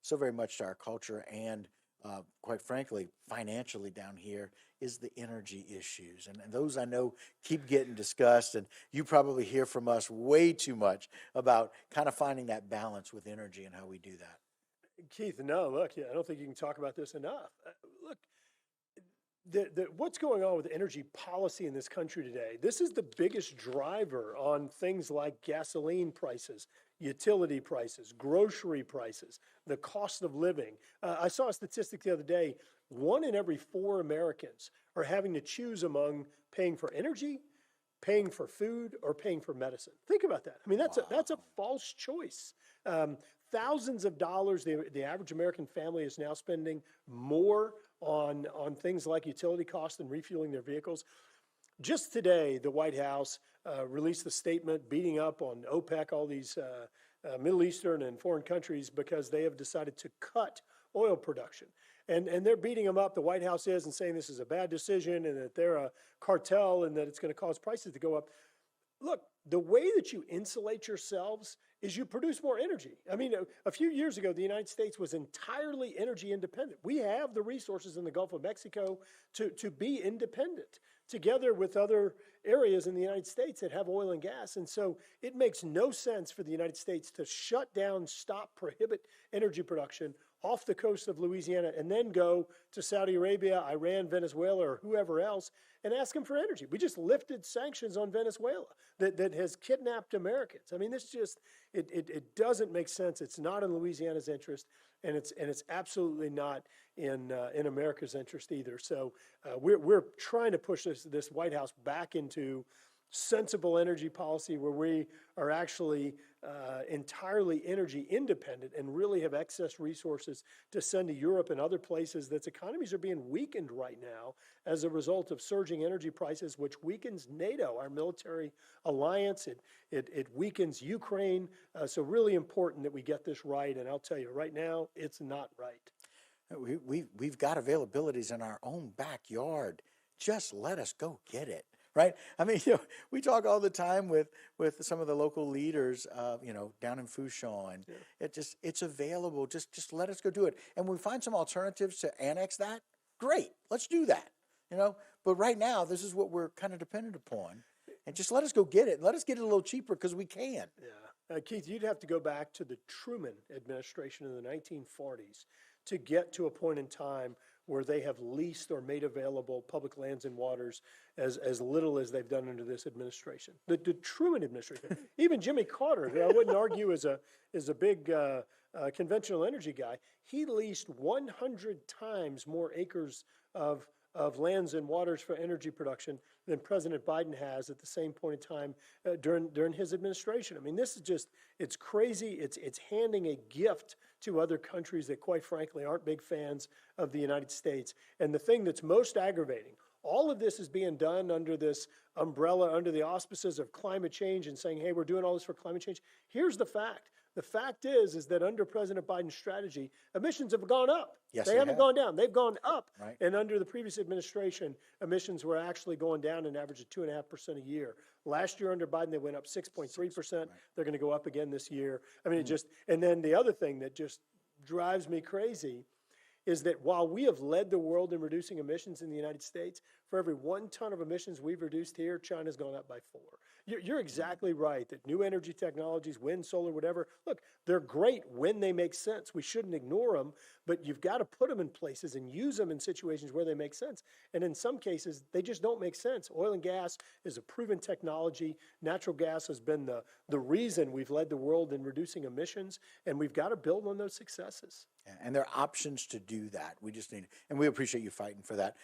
so very much to our culture and quite frankly, financially down here is the energy issues. And those I know keep getting discussed. And you probably hear from us way too much about kind of finding that balance with energy and how we do that. Keith, no, look, yeah, I don't think you can talk about this enough. Look, what's going on with energy policy in this country today? This is the biggest driver on things like gasoline prices, utility prices, grocery prices, the cost of living. I saw a statistic the other day: 1 in every 4 Americans are having to choose among paying for energy, paying for food, or paying for medicine. Think about that. I mean, that's a Wow. false choice. Um, Thousands of dollars. The average American family is now spending more on things like utility costs and refueling their vehicles. Just today, the White House released a statement beating up on OPEC, all these Middle Eastern and foreign countries, because they have decided to cut oil production. And they're beating them up, the White House is, and saying this is a bad decision and that they're a cartel and that it's going to cause prices to go up. Look, the way that you insulate yourselves is you produce more energy. I mean, a few years ago, the United States was entirely energy independent. We have the resources in the Gulf of Mexico to be independent, together with other areas in the United States that have oil and gas. And so it makes no sense for the United States to shut down, stop, prohibit energy production off the coast of Louisiana and then go to Saudi Arabia, Iran, Venezuela, or whoever else and ask them for energy. We just lifted sanctions on Venezuela that has kidnapped Americans. I mean, this just, it doesn't make sense. It's not in Louisiana's interest, and it's absolutely not in America's interest either. So we're trying to push this White House back into sensible energy policy where we are actually entirely energy independent and really have excess resources to send to Europe and other places that's economies are being weakened right now as a result of surging energy prices, which weakens NATO, our military alliance. It weakens Ukraine. So really important that we get this right. And I'll tell you right now, it's not right. We've got availabilities in our own backyard. Just let us go get it. Right? I mean, we talk all the time with some of the local leaders, down in Fouchon, and Yeah. it's available. Just let us go do it. And when we find some alternatives to annex that, great, let's do that. But right now, this is what we're kind of dependent upon, and just let us go get it. Let us get it a little cheaper because we can. Yeah. Keith, you'd have to go back to the Truman administration in the 1940s to get to a point in time where they have leased or made available public lands and waters as little as they've done under this administration. The Truman administration, even Jimmy Carter, who I wouldn't argue is a big conventional energy guy, he leased 100 times more acres of lands and waters for energy production than President Biden has at the same point in time during his administration. I mean, this is just, it's crazy. It's handing a gift to other countries that, quite frankly, aren't big fans of the United States. And the thing that's most aggravating, all of this is being done under this umbrella, under the auspices of climate change and saying, hey, we're doing all this for climate change. Here's the fact. The fact is that under President Biden's strategy, emissions have gone up. Yes, they haven't have. gone down. They've gone up. Right. And under the previous administration, emissions were actually going down an average of 2.5% a year. Last year under Biden, they went up 6.3%. Right. They're going to go up again this year. I mean, and then the other thing that just drives me crazy is that while we have led the world in reducing emissions in the United States, for every 1 ton of emissions we've reduced here, China's gone up by 4. You're exactly right that new energy technologies, wind, solar, whatever, look, they're great when they make sense. We shouldn't ignore them, but you've got to put them in places and use them in situations where they make sense. And in some cases, they just don't make sense. Oil and gas is a proven technology. Natural gas has been the reason we've led the world in reducing emissions, and we've got to build on those successes. And there are options to do that. We just need, and we appreciate you fighting for that.